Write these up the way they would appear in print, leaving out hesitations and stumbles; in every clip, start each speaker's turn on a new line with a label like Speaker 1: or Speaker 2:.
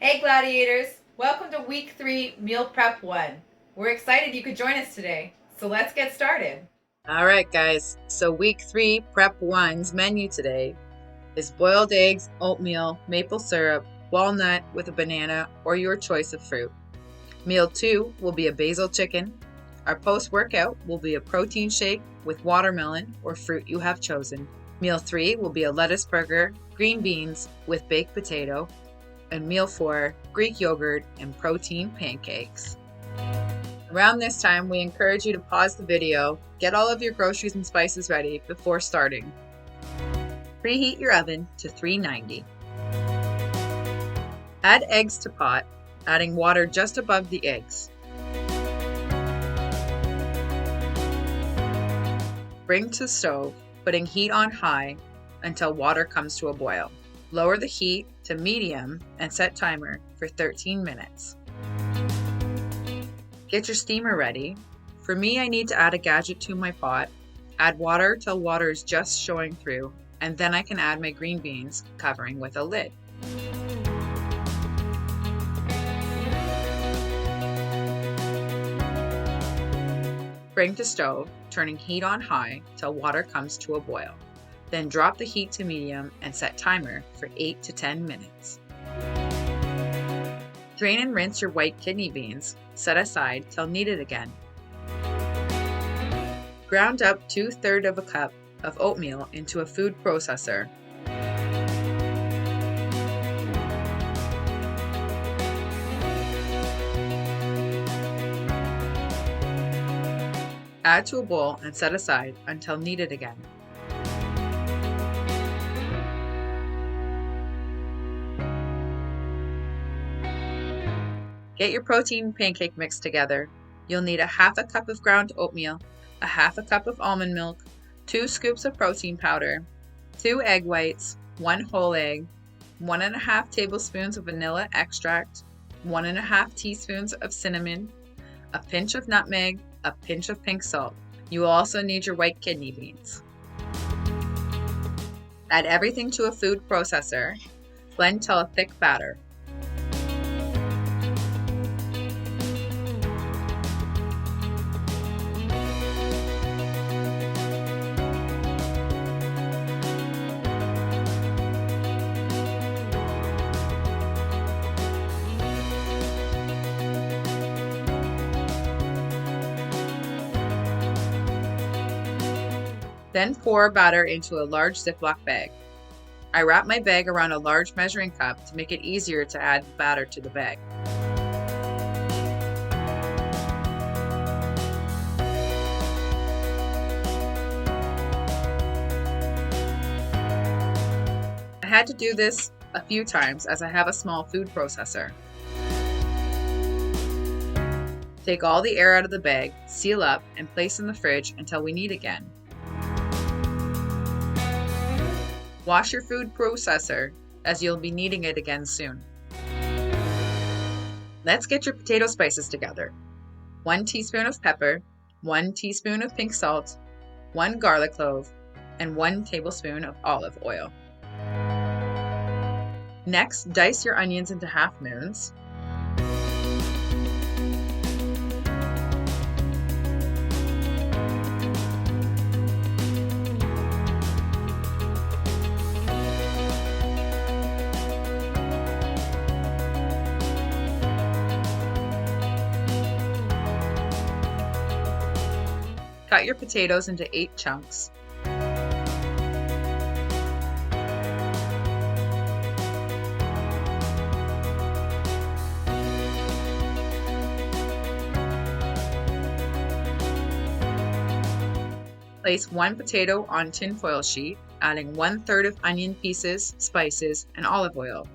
Speaker 1: Hey Gladiators! Welcome to week 3 meal prep 1. We're excited you could join us today, so let's get started.
Speaker 2: All right, guys. So week 3, prep 1's menu today is boiled eggs, oatmeal, maple syrup, walnut with a banana, or your choice of fruit. Meal 2 will be a basil chicken. Our post-workout will be a protein shake with watermelon or fruit you have chosen. Meal 3 will be a lettuce burger, green beans with baked potato. And meal 4, Greek yogurt and protein pancakes. Around this time, we encourage you to pause the video, get all of your groceries and spices ready before starting. Preheat your oven to 390. Add eggs to pot, adding water just above the eggs. Bring to stove, putting heat on high until water comes to a boil. Lower the heat to medium and set timer for 13 minutes. Get your steamer ready. For me, I need to add a gadget to my pot. Add water till water is just showing through, and then I can add my green beans, covering with a lid. Bring to stove, turning heat on high till water comes to a boil. Then drop the heat to medium and set timer for 8 to 10 minutes. Drain and rinse your white kidney beans, set aside till needed again. Ground up 2/3 of a cup of oatmeal into a food processor. Add to a bowl and set aside until needed again. Get your protein pancake mix together. You'll need 1/2 cup of ground oatmeal, 1/2 cup of almond milk, 2 scoops of protein powder, 2 egg whites, 1 whole egg, 1½ tablespoons of vanilla extract, 1½ teaspoons of cinnamon, a pinch of nutmeg, a pinch of pink salt. You will also need your white kidney beans. Add everything to a food processor. Blend till a thick batter. Then pour batter into a large Ziploc bag. I wrap my bag around a large measuring cup to make it easier to add the batter to the bag. I had to do this a few times as I have a small food processor. Take all the air out of the bag, seal up, and place in the fridge until we need again. Wash your food processor, as you'll be needing it again soon. Let's get your potato spices together. 1 teaspoon of pepper, 1 teaspoon of pink salt, 1 garlic clove, and 1 tablespoon of olive oil. Next, dice your onions into half moons. Cut your potatoes into 8 chunks. Place 1 potato on tinfoil sheet, adding 1/3 of onion pieces, spices, and olive oil.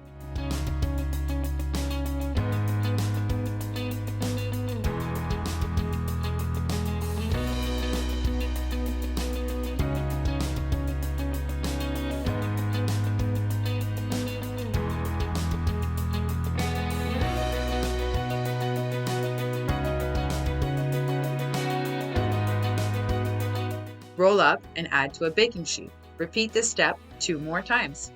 Speaker 2: Roll up and add to a baking sheet. Repeat this step 2 more times.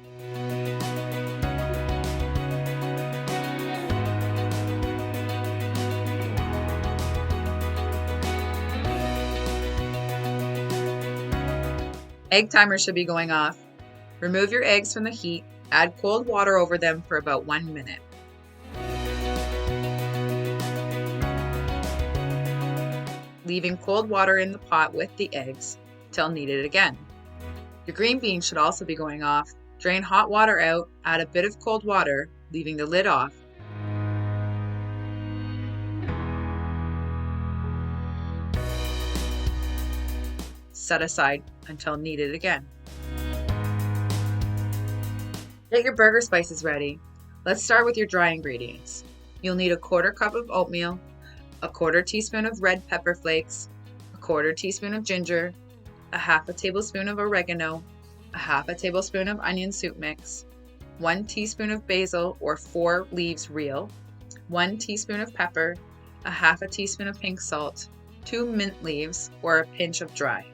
Speaker 2: Egg timer should be going off. Remove your eggs from the heat, add cold water over them for about 1 minute. Leaving cold water in the pot with the eggs till needed again. Your green beans should also be going off. Drain hot water out, add a bit of cold water, leaving the lid off. Set aside until needed again. Get your burger spices ready. Let's start with your dry ingredients. You'll need a 1/4 cup of oatmeal, a 1/4 teaspoon of red pepper flakes, a 1/4 teaspoon of ginger, a 1/2 tablespoon of oregano, a 1/2 tablespoon of onion soup mix, 1 teaspoon of basil or 4 leaves real, 1 teaspoon of pepper, a 1/2 teaspoon of pink salt, 2 mint leaves or a pinch of dry.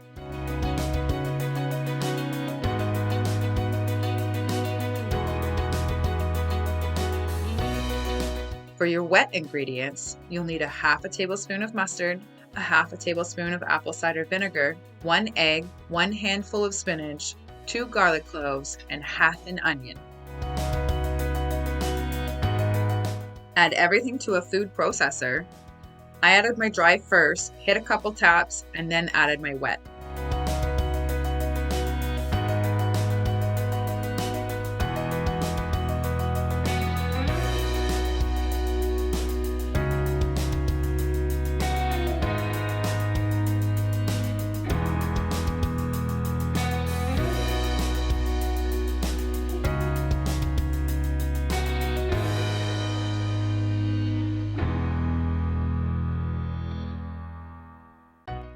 Speaker 2: For your wet ingredients, you'll need a 1/2 tablespoon of mustard, a 1/2 tablespoon of apple cider vinegar, 1 egg, 1 handful of spinach, 2 garlic cloves, and 1/2 an onion. Add everything to a food processor. I added my dry first, hit a couple taps, and then added my wet.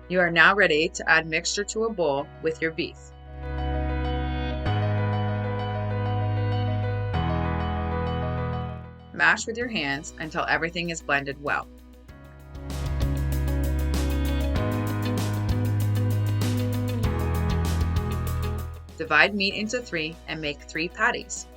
Speaker 2: You are now ready to add mixture to a bowl with your beef. Mash with your hands until everything is blended well. Divide meat into 3 and make 3 patties.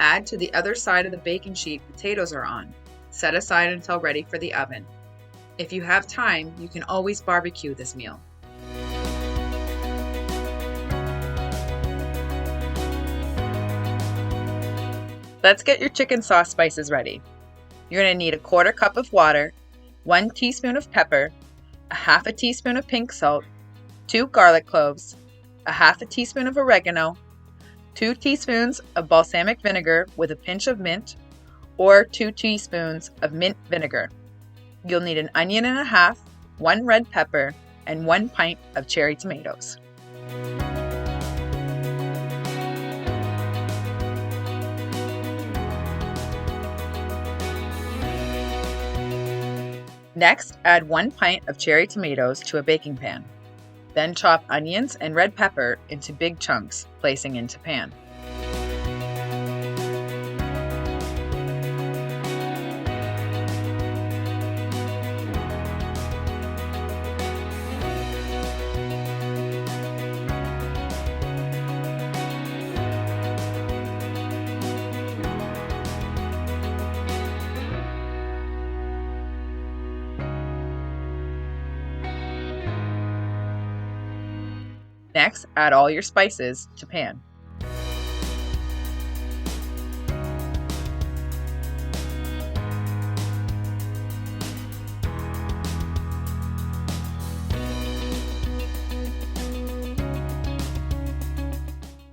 Speaker 2: Add to the other side of the baking sheet potatoes are on. Set aside until ready for the oven. If you have time, you can always barbecue this meal. Let's get your chicken sauce spices ready. You're going to need a 1/4 cup of water, 1 teaspoon of pepper, a 1/2 teaspoon of pink salt, 2 garlic cloves, a 1/2 teaspoon of oregano, 2 teaspoons of balsamic vinegar with a pinch of mint, or 2 teaspoons of mint vinegar. You'll need an onion and a half, 1 red pepper, and 1 pint of cherry tomatoes. Next, add 1 pint of cherry tomatoes to a baking pan. Then chop onions and red pepper into big chunks, placing into pan. Next, add all your spices to pan.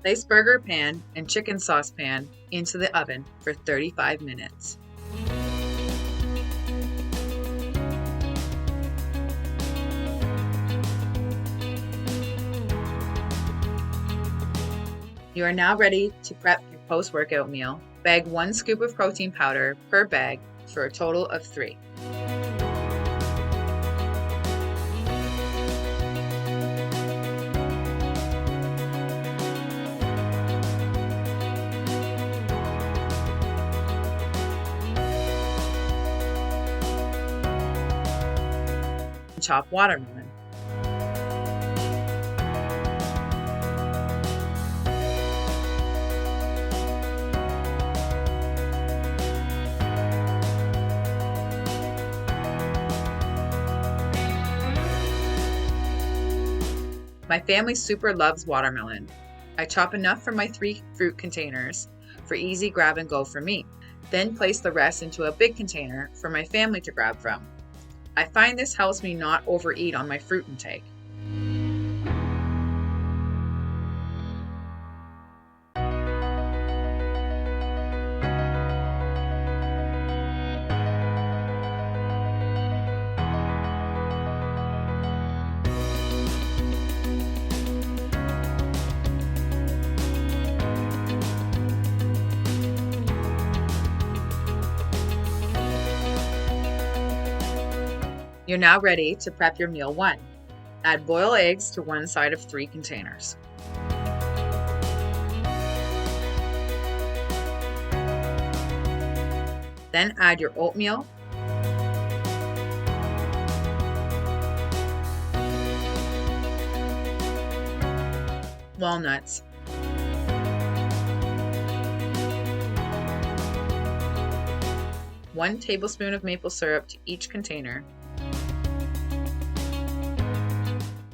Speaker 2: Place burger pan and chicken sauce pan into the oven for 35 minutes. You are now ready to prep your post-workout meal. Bag 1 scoop of protein powder per bag for a total of 3. Chop watermelon. My family super loves watermelon. I chop enough for my 3 fruit containers for easy grab and go for me. Then place the rest into a big container for my family to grab from. I find this helps me not overeat on my fruit intake. You're now ready to prep your meal 1. Add boiled eggs to one side of 3 containers. Then add your oatmeal, walnuts, one tablespoon of maple syrup to each container,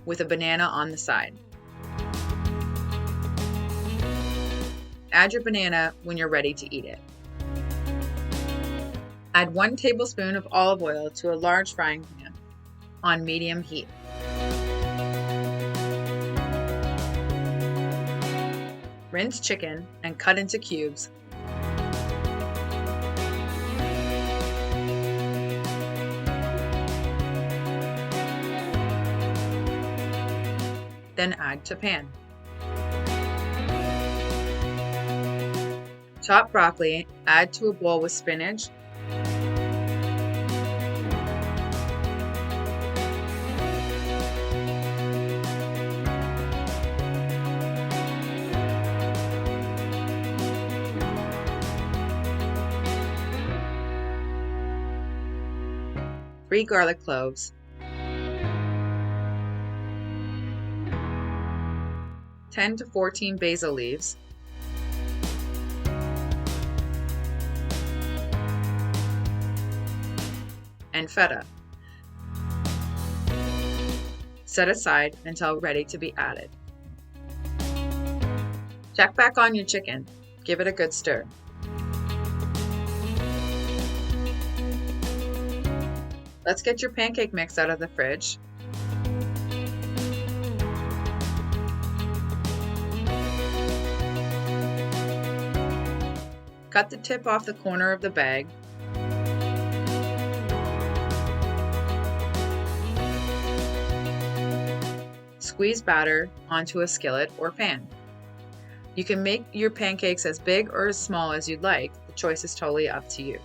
Speaker 2: with a banana on the side. Add your banana when you're ready to eat it. Add 1 tablespoon of olive oil to a large frying pan on medium heat. Rinse chicken and cut into cubes. Then add to pan. Chop broccoli, add to a bowl with spinach, three garlic cloves, 10 to 14 basil leaves, and feta. Set aside until ready to be added. Check back on your chicken. Give it a good stir. Let's get your pancake mix out of the fridge. Cut the tip off the corner of the bag. Squeeze batter onto a skillet or pan. You can make your pancakes as big or as small as you'd like. The choice is totally up to you.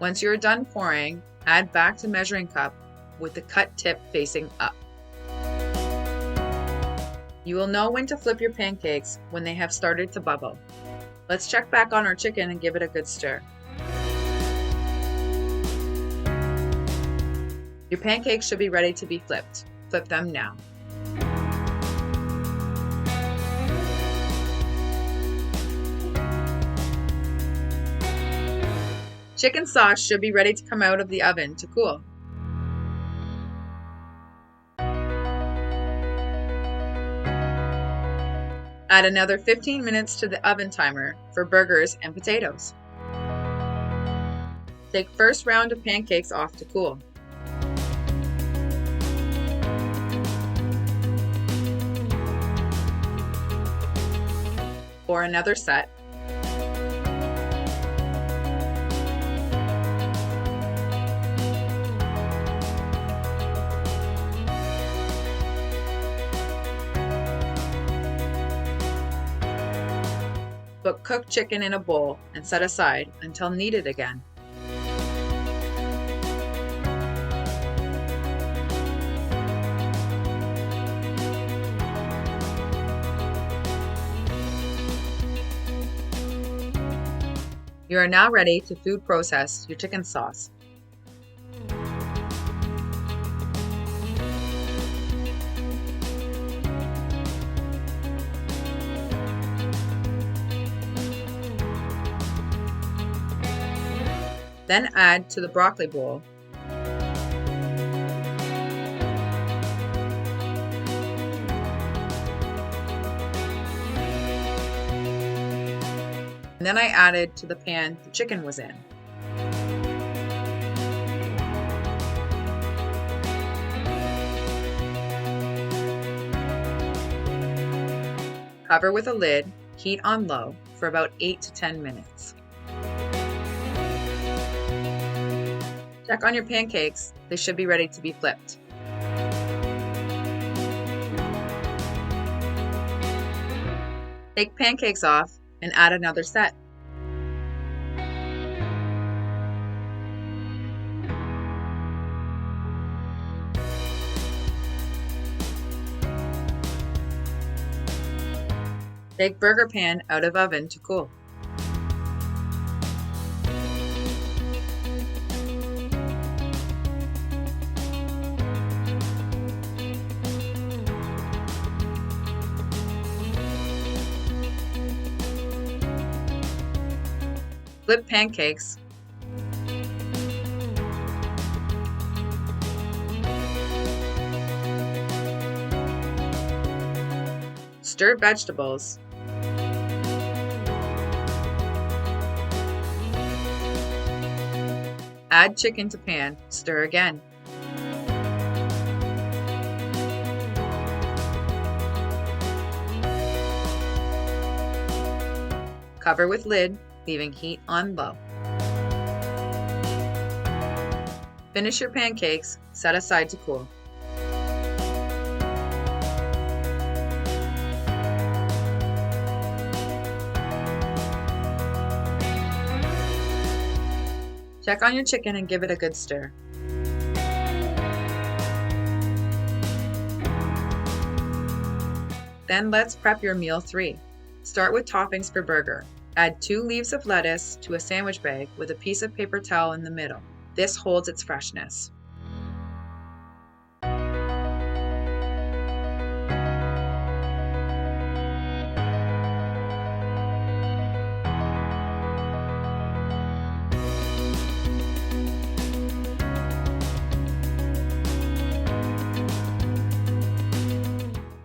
Speaker 2: Once you're done pouring, add back to measuring cup with the cut tip facing up. You will know when to flip your pancakes when they have started to bubble. Let's check back on our chicken and give it a good stir. Your pancakes should be ready to be flipped. Flip them now. Chicken sauce should be ready to come out of the oven to cool. Add another 15 minutes to the oven timer for burgers and potatoes. Take first round of pancakes off to cool. Pour another set. Put cooked chicken in a bowl and set aside until needed again. You are now ready to food process your chicken sauce. Then add to the broccoli bowl and then I added to the pan the chicken was in. Cover with a lid, heat on low for about 8 to 10 minutes. Check on your pancakes, they should be ready to be flipped. Take pancakes off and add another set. Take burger pan out of oven to cool. Flip pancakes. Stir vegetables. Add chicken to pan, stir again. Cover with lid, leaving heat on low. Finish your pancakes, set aside to cool. Check on your chicken and give it a good stir. Then let's prep your meal 3. Start with toppings for burger. Add 2 leaves of lettuce to a sandwich bag with a piece of paper towel in the middle. This holds its freshness.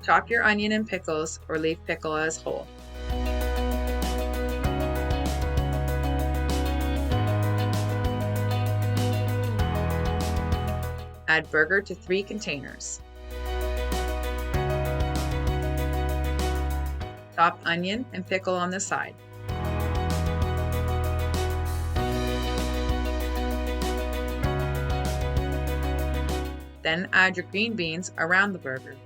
Speaker 2: Chop your onion and pickles or leave pickle as whole. Add burger to 3 containers. Chop onion and pickle on the side. Then add your green beans around the burger.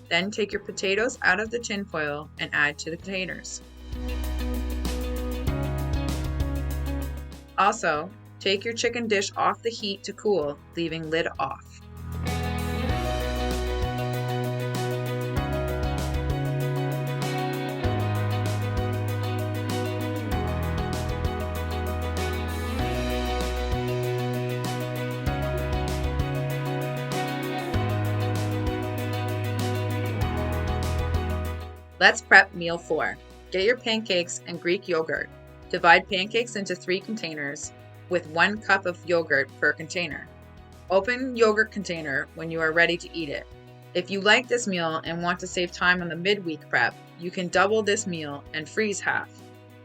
Speaker 2: Then take your potatoes out of the tin foil and add to the containers. Also, take your chicken dish off the heat to cool, leaving lid off. Let's prep meal 4. Get your pancakes and Greek yogurt. Divide pancakes into 3 containers with 1 cup of yogurt per container. Open yogurt container when you are ready to eat it. If you like this meal and want to save time on the midweek prep, you can double this meal and freeze half.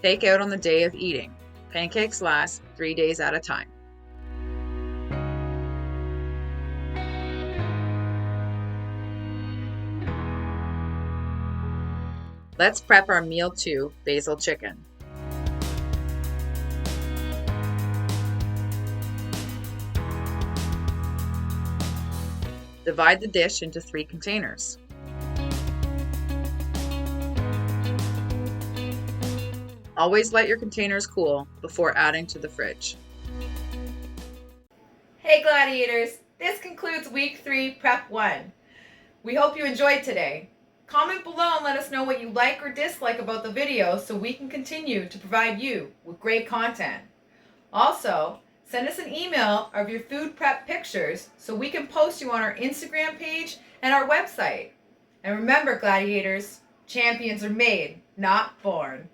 Speaker 2: Take out on the day of eating. Pancakes last 3 days at a time. Let's prep our meal 2, basil chicken. Divide the dish into 3 containers. Always let your containers cool before adding to the fridge.
Speaker 1: Hey Gladiators, this concludes week 3 prep 1. We hope you enjoyed today. Comment below and let us know what you like or dislike about the video so we can continue to provide you with great content. Also, send us an email of your food prep pictures so we can post you on our Instagram page and our website. And remember, Gladiators, champions are made, not born.